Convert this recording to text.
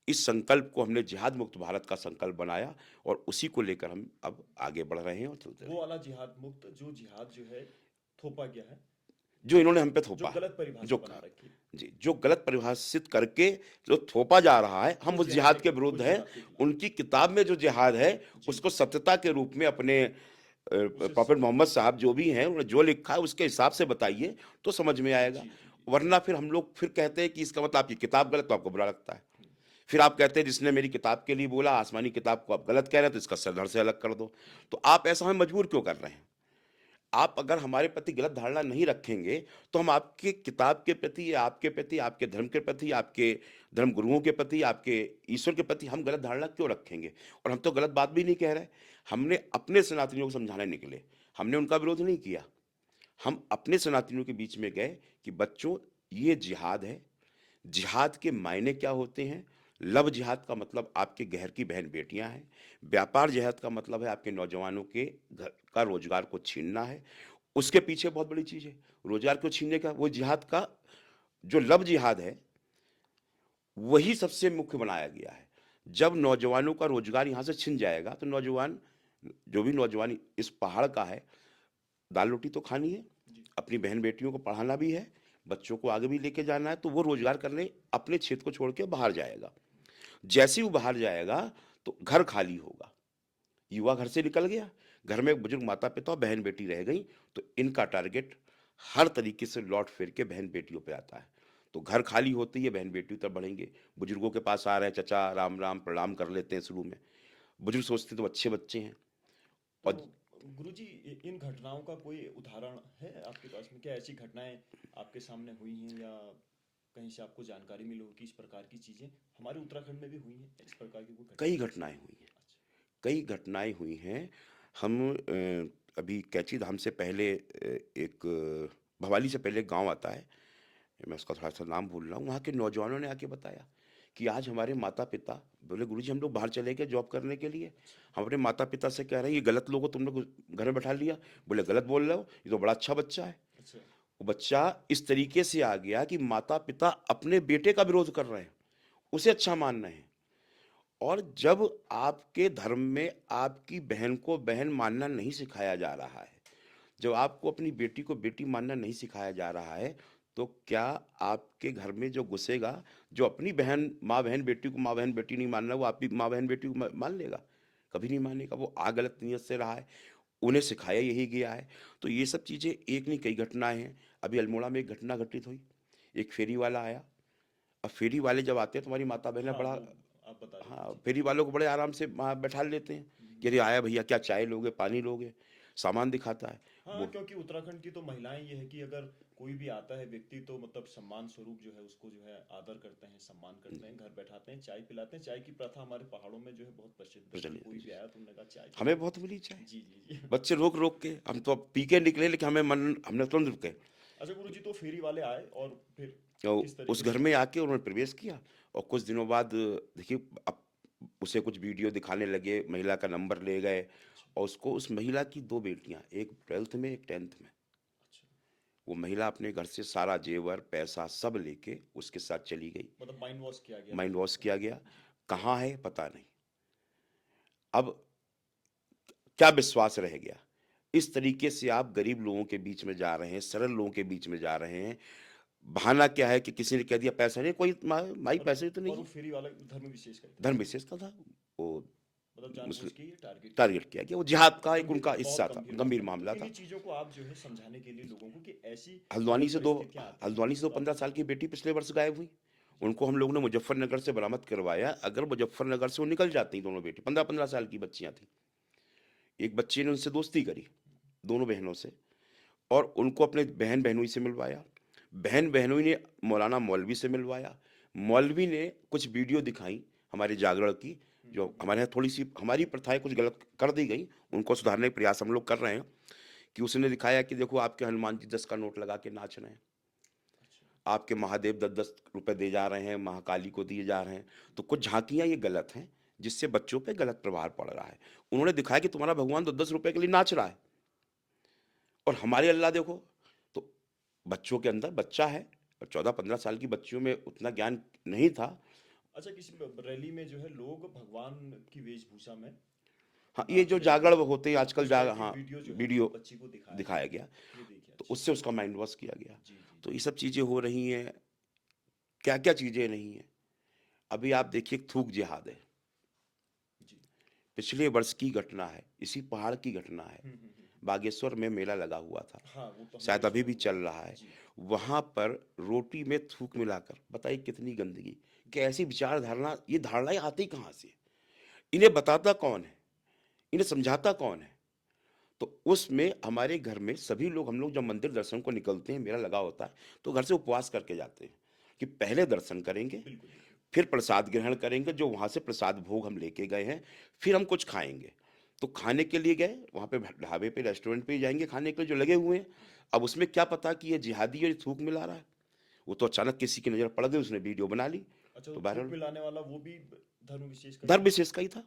इस संकल्प को हमने जिहाद मुक्त भारत का संकल्प बनाया और उसी को लेकर हम अब आगे बढ़ रहे हैं और चलते वो रहेंगे। वाला जिहाद मुक्त जो जिहाद जो है थोपा गया है, जो इन्होंने हम पे जो थोपा है, गलत परिभाषा जो बना रखी है, जी, जो गलत परिभाषित करके जो थोपा जा रहा है, हम उस जिहाद के विरुद्ध उस हैं। जिहाद के खिलाफ उनकी किताब में जो जिहाद है, जी उसको सत्यता के रूप में अपने उसे प्रॉफेट मोहम्मद साहब जो भी हैं, उन्होंने जो लिखा है उसके हिसाब से बताइए, तो समझ में आएगा। जी जी जी वरना फिर हम लोग फिर कहते हैं कि इसका मतलब आपकी किताब गलत, तो आपको बुरा लगता है। हम्म, फिर आप कहते हैं जिसने मेरी किताब के लिए बोला, आसमानी किताब को आप गलत कह रहे हैं, तो इसका सर धड़ से अलग कर दो। तो आप ऐसा हमें मजबूर क्यों कर रहे हैं? आप अगर हमारे प्रति गलत धारणा नहीं रखेंगे, तो हम आपके किताब के प्रति या आपके प्रति, आपके धर्म के प्रति, आपके धर्म गुरुओं के प्रति, आपके ईश्वर के प्रति हम गलत धारणा क्यों रखेंगे? और हम तो गलत बात भी नहीं कह रहे। हमने अपने सनातनियों को समझाने निकले, हमने उनका विरोध नहीं किया। हम अपने सनातनियों के बीच में गए कि बच्चों, ये जिहाद है। जिहाद के मायने क्या होते हैं? लव जिहाद का मतलब आपके घर की बहन बेटियां हैं। व्यापार जिहाद का मतलब है आपके नौजवानों के घर का रोजगार को छीनना है। उसके पीछे बहुत बड़ी चीज है, रोजगार को छीनने का। वो जिहाद का जो लव जिहाद है, वही सबसे मुख्य बनाया गया है। जब नौजवानों का रोजगार यहां से छिन जाएगा, तो नौजवान, जो भी नौजवान इस पहाड़ का है, दाल रोटी तो खानी है, जी अपनी बहन बेटियों को पढ़ाना भी है, बच्चों को आगे भी लेके जाना है, तो वो रोजगार करने अपने क्षेत्र को छोड़ के बाहर जाएगा। जैसे ही वो बाहर जाएगा, तो घर खाली होगा। युवा घर से निकल गया, घर में एक बुजुर्ग माता पिता और बहन बेटी रह गई। तो इनका टारगेट हर तरीके से लौट फिर के बहन बेटियों पे आता है। तो घर खाली होते ही ये बहन बेटियों तरफ बढ़ेंगे। बुजुर्गों के पास आ रहे हैं, चचा राम राम प्रणाम कर लेते हैं शुरू में। बुजुर्ग सोचते तो अच्छे बच्चे हैं। तो और गुरुजी, इन घटनाओं का कोई उदाहरण है आपके पास में? क्या ऐसी घटनाएं आपके सामने हुई हैं या कहीं से आपको जानकारी मिली हो कि इस प्रकार की चीजें हमारे उत्तराखंड में भी हुई हैं, इस प्रकार की कोई कई घटनाएं? घटनाएं हुई हैं, अच्छा। कई घटनाएं हुई हैं। हम अभी कैची धाम से पहले एक भवाली से पहले एक गांव आता है, मैं उसका थोड़ा सा नाम भूल रहा हूँ। वहाँ के नौजवानों ने आके बताया कि आज हमारे माता पिता बोले, गुरुजी हम लोग बाहर चले गए जॉब करने के लिए। अच्छा। हम अपने माता पिता से कह रहे हैं ये गलत लोगों, तुम लोग घर में बैठा लिया। बोले गलत बोल रहे हो, ये तो बड़ा अच्छा बच्चा है। अच्छा। वो बच्चा इस तरीके से आ गया कि माता पिता अपने बेटे का विरोध कर रहे हैं, उसे अच्छा मान रहे हैं। और जब आपके धर्म में आपकी बहन को बहन मानना नहीं सिखाया जा रहा है, जब आपको अपनी बेटी को बेटी मानना नहीं सिखाया जा रहा है, तो क्या आपके घर में जो घुसेगा, जो अपनी बहन माँ बहन बेटी को माँ बहन बेटी नहीं मान रहा, वो आपकी माँ बहन बेटी को मान लेगा? कभी नहीं मानेगा। वो गलत नीयत से रहा है, उन्हें सिखाया यही गया है। तो ये सब चीज़ें एक नहीं कई घटनाएं हैं। अभी अल्मोड़ा में एक घटना घटित हुई। एक फेरी वाला आया। अब फेरी वाले जब आते हैं, तुम्हारी माता बहन हाँ, बड़ा, वो आप बता रहे थे हाँ, जी। फेरी वालों को बड़े आराम से वहाँ बैठा लेते हैं कि अरे हम्म। आया भैया, क्या चाय लोगे, पानी लोगे, सामान दिखाता है हाँ, वो। क्योंकि उत्तराखंड की तो महिलाएं ये है कि अगर कोई भी आता है व्यक्ति तो मतलब सम्मान स्वरूप जो है उसको जो है आदर करते हैं, सम्मान करते हैं, घर बैठाते हैं, चाय पिलाते हैं। चाय की प्रथा हमारे पहाड़ों में जो है बहुत प्रसिद्ध है कि प्रचलित कोई है भी जी। आया तो उन्होंने कहा चाय हमें पिलाओ। बहुत मिली चाय, जी जी जी। बच्चे रोक रोक के, हम तो अब पी के निकले, लेकिन हमें मन, हमने तुरंत रुके। अच्छा गुरु जी, तो फेरी वाले आए और फिर तो किस उस तरीके से घर में चला? आके उन्होंने प्रवेश किया। और कुछ दिनों बाद देखिए, अब उसे कुछ वीडियो दिखाने लगे, महिला का नंबर ले गए। अच्छा। और उसको, उस महिला की दो बेटियां, एक 12th में एक 10th में। अच्छा। वो महिला अपने घर से सारा जेवर पैसा सब लेके उसके साथ चली गई। मतलब माइंड वॉश किया गया माइंड लड़की वॉश का? किया गया। जी। कहाँ है पता नहीं। अब क्या विश्वास रह गया? इस तरीके से आप गरीब लोगों के बीच में जा रहे हैं, सरल लोगों के बीच में जा रहे हैं। बहाना क्या है कि किसी ने कह दिया पैसा नहीं, कोई माई और पैसे तो नहीं वो है। फेरी वाला धर्म विशेष का ही था? धर्म विशेष का था वो। मतलब जानबूझ मुस्लिम के ये टारगेट किया टारगेट गया? किया गया, वो जिहाद का एक गंभीर, उनका बहुत हिस्सा था, गंभीर गंभीर मामला है। तो मामला इन्हीं था। चीजों को आप जो है समझाने के लिए लोगों को कि ऐसी हल्द्वानी अगर से दो परिस्थितियां आती हैं हल्द्वानी से दो तो आप 15 साल की बेटी पिछले वर्ष गायब हुई। जी उनको हम लोग ने मुजफ्फरनगर से बरामद करवाया। अगर मुजफ्फरनगर से वो निकल जाती, दोनों बेटी 15-15 साल की बच्चियां थी। एक बच्ची ने उनसे दोस्ती करी, दोनों बहनों से, और उनको अपने बहन बहनोई से मिलवाया। बहन बहनोई ने मौलाना मौलवी से मिलवाया। मौलवी ने कुछ वीडियो दिखाई हमारे जागरण की, जो हमारे यहाँ थोड़ी सी हमारी प्रथाएं कुछ गलत कर दी गई, उनको सुधारने का प्रयास हम लोग कर रहे हैं। कि उसने दिखाया कि देखो आपके हनुमान जी 10 का नोट लगा के नाच रहे हैं, अच्छा। आपके महादेव 10-10 रुपए दे जा रहे हैं, महाकाली को दिए जा रहे हैं। तो कुछ झांकियां ये गलत हैं, जिससे बच्चों पे गलत प्रभाव पड़ रहा है। उन्होंने दिखाया कि तुम्हारा भगवान तो 10 रुपए के लिए नाच रहा है, और हमारे अल्लाह देखो। तो बच्चों के अंदर बच्चा है, और 14-15 साल की बच्चियों में उतना ज्ञान नहीं था। अच्छा, किसी रैली में जो है लोग भगवान की वेशभूषा में हाँ, ये जो नाच रहे जागरण हैं, होते हैं आजकल उस टाइप की हाँ, वीडियो जो है वीडियो बच्ची को दिखाया गया। दिखाया गया, ये देखिए, तो अच्छा। उससे उसका माइंड वॉश किया गया। जी, जी, तो जी। ये सब चीज़ें हो रही हैं, क्या-क्या चीज़ें नहीं हैं। अभी आप देखिए थूक जिहाद है, जी। पिछले वर्ष की घटना है, इसी पहाड़ की घटना है। बागेश्वर में मेला लगा हुआ था, हाँ, वो तो हमने भी शायद अभी सुना भी हुआ चल है। रहा है। जी। वहाँ पर रोटी में थूक मिलाकर बताइए कितनी गंदगी, कैसी विचारधारणा, ये धारणाएँ आती कहाँ से? इन्हें बताता कौन है? इन्हें समझाता कौन है? तो उसमें हमारे घर में सभी लोग, हम लोग जब मंदिर दर्शन को निकलते हैं, मेला लगा होता है, तो घर से उपवास करके जाते हैं कि पहले दर्शन करेंगे, बिल्कुल, बिल्कुल। फिर प्रसाद ग्रहण करेंगे, जो वहाँ से प्रसाद भोग हम लेके गए हैं, फिर हम कुछ खाएँगे। तो खाने के लिए गए, वहाँ पे ढाबे पे, रेस्टोरेंट पे ही जाएँगे खाने के लिए जो लगे हुए हैं। अब उसमें क्या पता कि ये जिहादी है, ये थूक मिला रहा है। वो तो अचानक किसी की नज़र पड़ गई, उसने वीडियो बना ली, अच्छा, तो तो थूक वायरल। मिलाने वाला वो भी धर्म विशेष का ही धर्म था? विशेष का ही था।